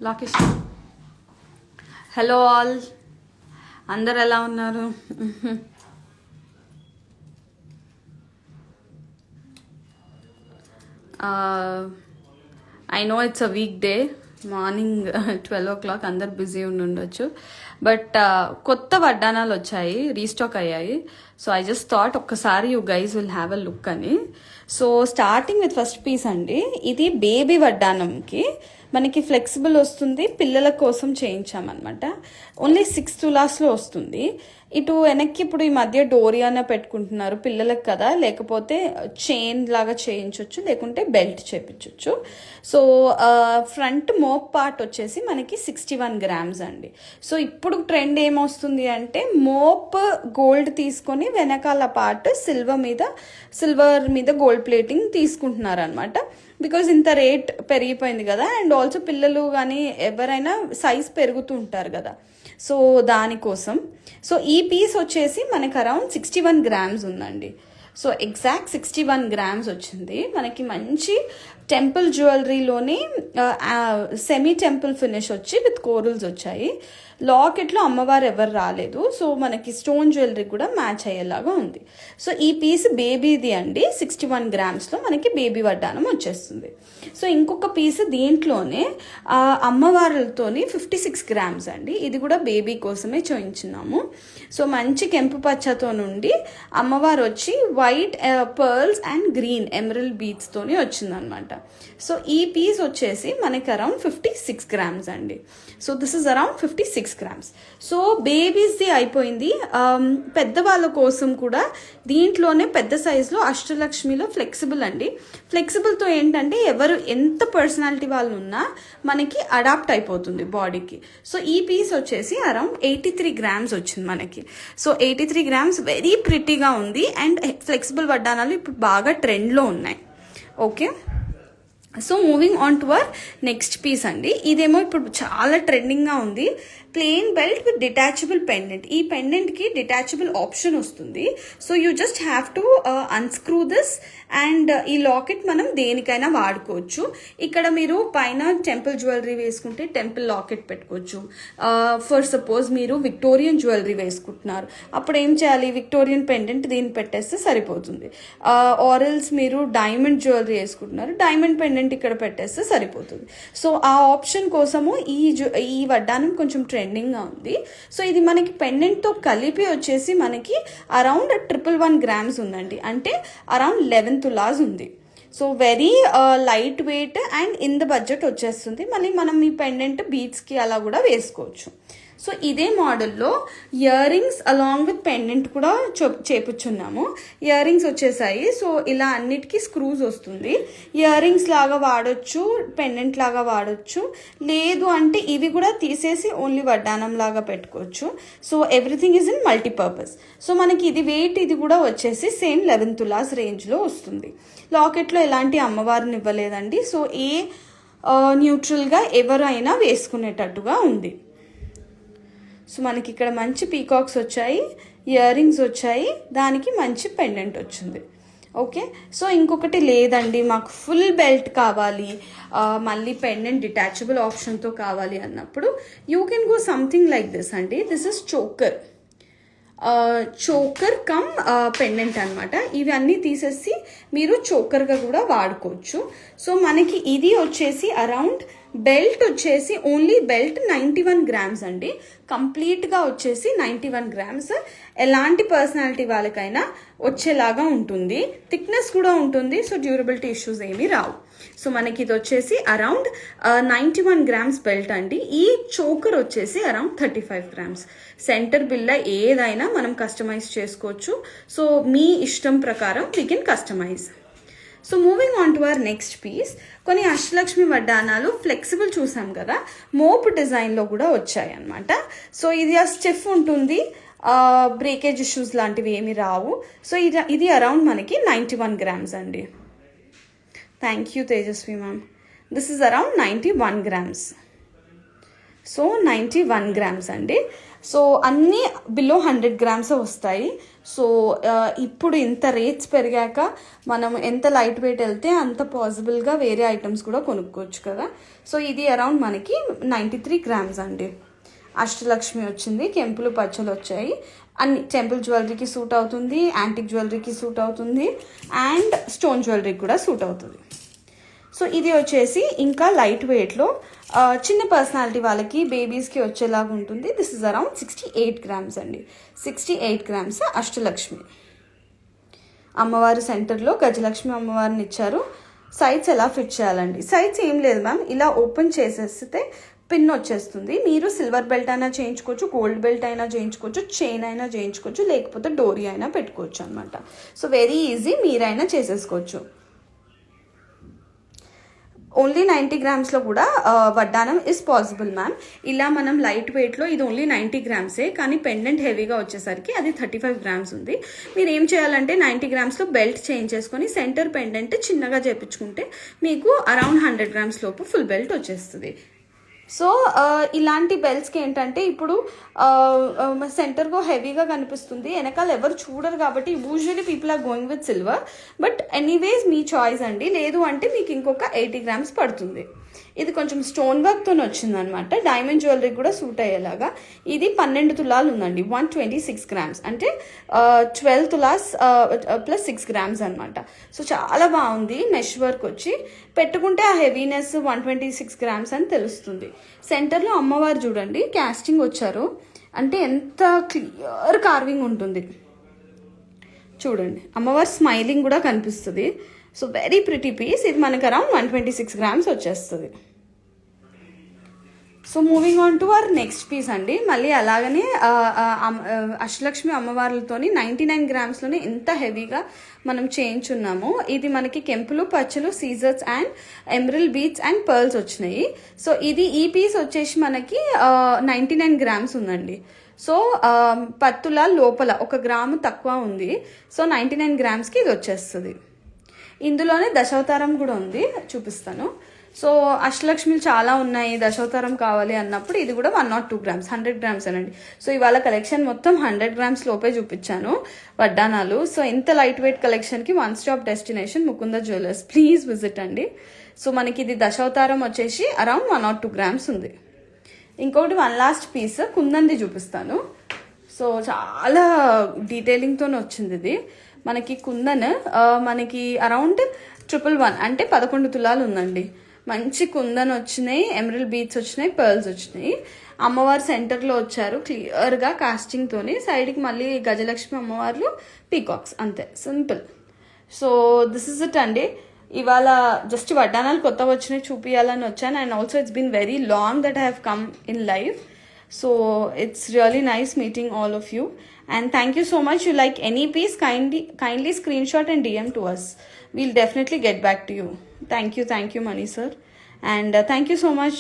లాకేష్. Hello all, అందరు ఎలా ఉన్నారు? I know it's a week day, morning 12 o'clock, అందరు బిజీ ఉండొచ్చు. బట్ కొత్త వడ్డానాలు వచ్చాయి, రీస్టాక్ అయ్యాయి. సో ఐ జస్ట్ థాట్ ఒక్కసారి you guys will have a look అని. So starting with first piece అండి. ఇది బేబీ వడ్డానంకి మనకి ఫ్లెక్సిబుల్ వస్తుంది, పిల్లల కోసం చేయించామన్నమాట. ఓన్లీ 6 తులాస్లో వస్తుంది. ఇటు వెనక్కి ఇప్పుడు ఈ మధ్య డోరియానా పెట్టుకుంటున్నారు పిల్లలకు కదా, లేకపోతే చైన్ లాగా చేయించవచ్చు, లేకుంటే బెల్ట్ చేయించవచ్చు. సో ఫ్రంట్ మోప్ పార్ట్ వచ్చేసి మనకి 61 grams అండి. సో ఇప్పుడు ట్రెండ్ ఏమొస్తుంది అంటే మోప్ గోల్డ్ తీసుకొని వెనకాల పార్ట్ సిల్వర్ మీద గోల్డ్ ప్లేటింగ్ తీసుకుంటున్నారు అనమాట. బికాజ్ ఇంత రేట్ పెరిగిపోయింది కదా, అండ్ ఆల్సో పిల్లలు కానీ ఎవరైనా సైజ్ పెరుగుతూ ఉంటారు కదా, సో దానికోసం. సో ఈ పీస్ వచ్చేసి మనకి అరౌండ్ 61 grams ఉందండి. సో ఎగ్జాక్ట్ 61 grams వచ్చింది మనకి. మంచి టెంపుల్ జ్యువెలరీలోని సెమీ టెంపుల్ ఫినిష్ వచ్చి విత్ కోరల్స్ వచ్చాయి. లాకెట్లో అమ్మవారు ఎవరు రాలేదు, సో మనకి స్టోన్ జ్యువెలరీ కూడా మ్యాచ్ అయ్యేలాగా ఉంది. సో ఈ పీస్ బేబీది అండి, 61 grams మనకి బేబీ వడ్డానం వచ్చేస్తుంది. సో ఇంకొక పీస్ దీంట్లోనే అమ్మవారులతోని 56 grams అండి. ఇది కూడా బేబీ కోసమే చేయించున్నాము. సో మంచి కెంపు పచ్చతో నుండి అమ్మవారు వచ్చి white pearls and green emerald beads తోని వచ్చిందనమాట. సో ఈ పీస్ వచ్చేసి మనకి అరౌండ్ 56 grams అండి. So this is around 56 grams. So బేబీస్ది అయిపోయింది. పెద్దవాళ్ళ కోసం కూడా దీంట్లోనే పెద్ద సైజులో అష్టలక్ష్మిలో ఫ్లెక్సిబుల్ అండి. ఫ్లెక్సిబుల్తో ఏంటంటే ఎవరు ఎంత పర్సనాలిటీ వాళ్ళు ఉన్నా మనకి అడాప్ట్ అయిపోతుంది బాడీకి. సో ఈ పీస్ వచ్చేసి అరౌండ్ 83 grams వచ్చింది మనకి. సో 83 grams వెరీ ప్రిటీగా ఉంది. అండ్ ఫ్లెక్సిబుల్ వడ్డానాలు ఇప్పుడు బాగా ట్రెండ్లో ఉన్నాయి. Okay, so moving on to our next piece అండి. ఇదేమో ఇప్పుడు చాలా ట్రెండింగ్గా ఉంది. Plain belt with detachable pendant. ఈ పెండెంట్కి డిటాచబుల్ ఆప్షన్ వస్తుంది. So you just have to unscrew this, and ఈ లాకెట్ మనం దేనికైనా వాడుకోవచ్చు. ఇక్కడ మీరు పైన టెంపుల్ జ్యువెలరీ వేసుకుంటే టెంపుల్ లాకెట్ పెట్టుకోవచ్చు. ఫర్ సపోజ్ మీరు విక్టోరియన్ జ్యువెలరీ వేసుకుంటున్నారు, అప్పుడు ఏం చేయాలి, విక్టోరియన్ పెండెంట్ దీన్ని పెట్టేస్తే సరిపోతుంది. ఆరల్స్ మీరు డైమండ్ జ్యువెలరీ వేసుకుంటున్నారు, డైమండ్ పెండెంట్ ఇక్కడ పెట్టేస్తే సరిపోతుంది. సో ఆ ఆప్షన్ కోసము ఈ వడ్డానం కొంచెం ట్రెండింగ్గా ఉంది. సో ఇది మనకి పెండెంట్తో కలిపి వచ్చేసి మనకి అరౌండ్ 111 grams ఉందండి, అంటే అరౌండ్ 11 తులాస్ ఉంది. So very light weight and in the budget వచ్చేస్తుంది. మళ్ళీ మనం ఈ పెండెంట్ బీడ్స్కి అలా కూడా వేసుకోవచ్చు. సో ఇదే మోడల్లో ear rings along with pendant కూడా చేపుచ్చున్నాము. ఇయర్ రింగ్స్ వచ్చేసాయి. సో ఇలా అన్నిటికీ స్క్రూస్ వస్తుంది. ఇయర్ రింగ్స్ లాగా వాడచ్చు, పెండెంట్ లాగా వాడచ్చు, లేదు అంటే ఇవి కూడా తీసేసి ఓన్లీ వడ్డానం లాగా పెట్టుకోవచ్చు. So everything is in multipurpose. So మనకి ఇది వెయిట్ ఇది కూడా వచ్చేసి సేమ్ 11 తులాస్ రేంజ్లో వస్తుంది. లాకెట్లో ఎలాంటి అమ్మవారిని ఇవ్వలేదండి. సో న్యూట్రల్గా ఎవరైనా వేసుకునేటట్టుగా ఉంది. సో మనకి ఇక్కడ మంచి పీకాక్స్ వచ్చాయి, ఇయర్ రింగ్స్ వచ్చాయి, దానికి మంచి పెండెంట్ వచ్చింది. ఓకే, సో ఇంకొకటి లేదండి మాకు ఫుల్ బెల్ట్ కావాలి, మళ్ళీ పెండెంట్ డిటాచబుల్ ఆప్షన్తో కావాలి అన్నప్పుడు you can go something like this అండి. This is choker cum pendant అనమాట. ఇవన్నీ తీసేసి మీరు చోకర్గా కూడా వాడుకోవచ్చు. సో మనకి ఇది వచ్చేసి అరౌండ్ బెల్ట్ వచ్చేసి ఓన్లీ బెల్ట్ 91 grams అండి. కంప్లీట్గా వచ్చేసి 91 grams. ఎలాంటి పర్సనాలిటీ వాళ్ళకైనా వచ్చేలాగా ఉంటుంది, థిక్నెస్ కూడా ఉంటుంది. సో డ్యూరబిలిటీ ఇష్యూస్ ఏమీ రావు. సో మనకి ఇది వచ్చేసి అరౌండ్ 91 grams బెల్ట్ అండి. ఈ చోకర్ వచ్చేసి అరౌండ్ 35 grams. సెంటర్ బిల్ల ఏదైనా మనం కస్టమైజ్ చేసుకోవచ్చు. సో మీ ఇష్టం ప్రకారం we can customise. So moving on to our next piece. కొన్ని అష్టలక్ష్మి వడ్డానాలు ఫ్లెక్సిబుల్ చూసాం కదా, మోప్ డిజైన్లో కూడా వచ్చాయి అనమాట. సో ఇది ఆ స్టిఫ్ ఉంటుంది, బ్రేకేజ్ ఇష్యూస్ లాంటివి ఏమి రావు. సో ఇది అరౌండ్ మనకి 91 grams అండి. Thank you Tejaswi ma'am. This is around 91 grams. So 91 grams అండి. సో అన్నీ బిలో 100 గ్రామ్స్ వస్తాయి. సో ఇప్పుడు ఇంత రేట్స్ పెరిగాక మనం ఎంత లైట్ వెయిట్ వెళ్తే అంత పాసిబుల్గా వేరే ఐటమ్స్ కూడా కొనుక్కోవచ్చు కదా. సో ఇది అరౌండ్ మనకి 93 గ్రామ్స్ అండి. అష్టలక్ష్మి వచ్చింది, కెంపులు పచ్చలు వచ్చాయి, అన్ని టెంపుల్ జ్యువెలరీకి సూట్ అవుతుంది, యాంటిక్ జ్యువెలరీకి సూట్ అవుతుంది, అండ్ స్టోన్ జ్యువెలరీకి కూడా సూట్ అవుతుంది. సో ఇది వచ్చేసి ఇంకా లైట్ వెయిట్లో చిన్న పర్సనాలిటీ వాళ్ళకి, బేబీస్కి వచ్చేలాగా ఉంటుంది. దిస్ ఇస్ అరౌండ్ 68 గ్రామ్స్ అండి. 68 గ్రామ్స్ అష్టలక్ష్మి. అమ్మవారి సెంటర్లో గజలక్ష్మి అమ్మవారిని ఇచ్చారు. సైడ్స్ ఎలా ఫిట్ చేయాలండి? సైడ్స్ ఏం లేదు మ్యామ్, ఇలా ఓపెన్ చేసేస్తే పిన్ వచ్చేస్తుంది. మీరు సిల్వర్ బెల్ట్ అయినా చేయించుకోవచ్చు, గోల్డ్ బెల్ట్ అయినా చేయించుకోవచ్చు, చైన్ అయినా చేయించుకోవచ్చు, లేకపోతే డోరీ అయినా పెట్టుకోవచ్చు అనమాట. సో వెరీ ఈజీ, మీరైనా చేసేసుకోవచ్చు. ఓన్లీ 90 గ్రామ్స్లో కూడా వడ్డానం ఇస్ పాసిబుల్ మ్యామ్. ఇలా మనం లైట్ వెయిట్లో ఇది ఓన్లీ 90 గ్రామ్సే, కానీ పెండెంట్ హెవీగా వచ్చేసరికి అది 35 గ్రామ్స్ ఉంది. మీరు ఏం చేయాలంటే 90 గ్రామ్స్లో బెల్ట్ చేంజ్ చేసుకొని సెంటర్ పెండెంట్ చిన్నగా చేపించుకుంటే మీకు అరౌండ్ 100 గ్రామ్స్ లోపు ఫుల్ బెల్ట్ వచ్చేస్తుంది. సో ఇలాంటి బెల్ట్స్కి ఏంటంటే ఇప్పుడు సెంటర్గా హెవీగా కనిపిస్తుంది, వెనకాల ఎవరు చూడరు కాబట్టి usually people are going with silver. But anyways మీ చాయిస్ అండి. లేదు అంటే మీకు ఇంకొక 80 గ్రామ్స్ పడుతుంది. ఇది కొంచెం స్టోన్ వర్క్తో వచ్చిందనమాట, డైమండ్ జ్యువెలరీ కూడా సూట్ అయ్యేలాగా. ఇది 12 తులాలు ఉందండి, 126 గ్రామ్స్, అంటే 12 తులాస్ ప్లస్ 6 గ్రామ్స్ అనమాట. సో చాలా బాగుంది. మెష్ వర్క్ వచ్చి పెట్టుకుంటే ఆ హెవీనెస్ 126 గ్రామ్స్ అని తెలుస్తుంది. సెంటర్లో అమ్మవారు చూడండి క్యాస్టింగ్ వచ్చారు, అంటే ఎంత క్లియర్ కార్వింగ్ ఉంటుంది చూడండి. అమ్మవారు స్మైలింగ్ కూడా కనిపిస్తుంది. So very pretty piece. ఇది మనకు అరౌండ్ 126 గ్రామ్స్ వచ్చేస్తుంది. So moving on to our next piece అండి. మళ్ళీ అలాగనే అష్టలక్ష్మి అమ్మవార్లతోని 99 గ్రామ్స్లోనే ఎంత హెవీగా మనం చేయించున్నాము. ఇది మనకి కెంపులు పచ్చలు, సీజర్స్ and emerald beads and pearls వచ్చినాయి. సో ఇది ఈ పీస్ వచ్చేసి మనకి 99 గ్రామ్స్ ఉందండి. సో 10 తులాల లోపల 1 గ్రాము తక్కువ ఉంది. సో 99 గ్రామ్స్కి ఇది వచ్చేస్తుంది. ఇందులోనే దశావతారం కూడా ఉంది, చూపిస్తాను. సో అష్టలక్ష్మిలు చాలా ఉన్నాయి, దశావతారం కావాలి అన్నప్పుడు ఇది కూడా 102 గ్రామ్స్, 100 గ్రామ్స్ అనండి. సో ఇవాళ కలెక్షన్ మొత్తం 100 గ్రామ్స్ లోపే చూపించాను వడ్డానాలు. సో ఇంత లైట్ వెయిట్ కలెక్షన్కి one stop destination Mukunda jewellers, please visit అండి. సో మనకి ఇది దశావతారం వచ్చేసి అరౌండ్ 102 గ్రామ్స్ ఉంది. ఇంకొకటి వన్ లాస్ట్ పీస్ కుందంది చూపిస్తాను. సో చాలా డీటెయిలింగ్తో వచ్చింది ఇది. మనకి కుందన్ మనకి అరౌండ్ 111 అంటే 11 తులాలు ఉందండి. మంచి కుందన్ వచ్చినాయి, ఎమరల్ బీడ్స్ వచ్చినాయి, పర్ల్స్ వచ్చినాయి. అమ్మవారు సెంటర్లో వచ్చారు క్లియర్గా కాస్టింగ్తోని. సైడ్కి మళ్ళీ గజలక్ష్మి అమ్మవార్లు, పీకాక్స్, అంతే simple. So this is it అండి. ఇవాళ జస్ట్ వడ్డానాలు కొత్తగా వచ్చినాయి చూపించాలని వచ్చాను. And also it's been very long that I have come in life. So it's really nice meeting all of you, and thank you so much. You like any piece, kindly screenshot and DM to us. We'll definitely get back to you. Thank you Mani sir, and thank you so much.